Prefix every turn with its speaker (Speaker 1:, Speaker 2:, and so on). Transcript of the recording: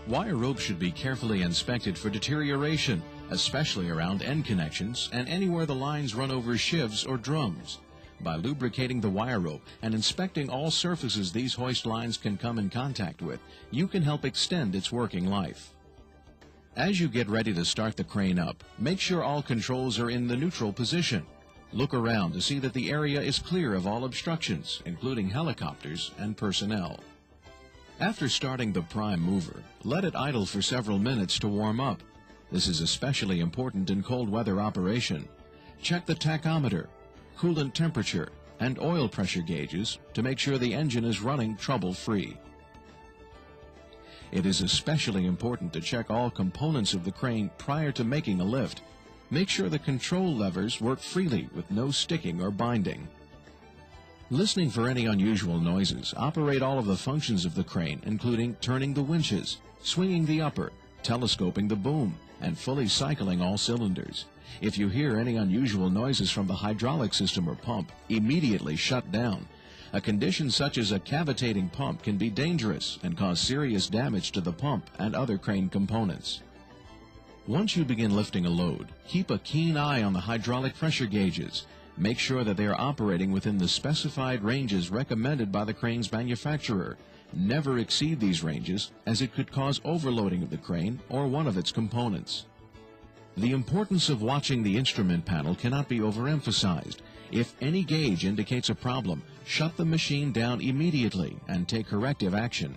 Speaker 1: Wire rope should be carefully inspected for deterioration, especially around end connections and anywhere the lines run over shivs or drums. By lubricating the wire rope and inspecting all surfaces these hoist lines can come in contact with, you can help extend its working life. As you get ready to start the crane up, make sure all controls are in the neutral position. Look around to see that the area is clear of all obstructions, including helicopters and personnel. After starting the prime mover, let it idle for several minutes to warm up. This is especially important in cold weather operation. Check the tachometer, coolant temperature, and oil pressure gauges to make sure the engine is running trouble-free. It is especially important to check all components of the crane prior to making a lift. Make sure the control levers work freely with no sticking or binding. Listening for any unusual noises, operate all of the functions of the crane, including turning the winches, swinging the upper, telescoping the boom, and fully cycling all cylinders. If you hear any unusual noises from the hydraulic system or pump, immediately shut down. A condition such as a cavitating pump can be dangerous and cause serious damage to the pump and other crane components. Once you begin lifting a load, keep a keen eye on the hydraulic pressure gauges. Make sure that they are operating within the specified ranges recommended by the crane's manufacturer. Never exceed these ranges, as it could cause overloading of the crane or one of its components. The importance of watching the instrument panel cannot be overemphasized. If any gauge indicates a problem, shut the machine down immediately and take corrective action.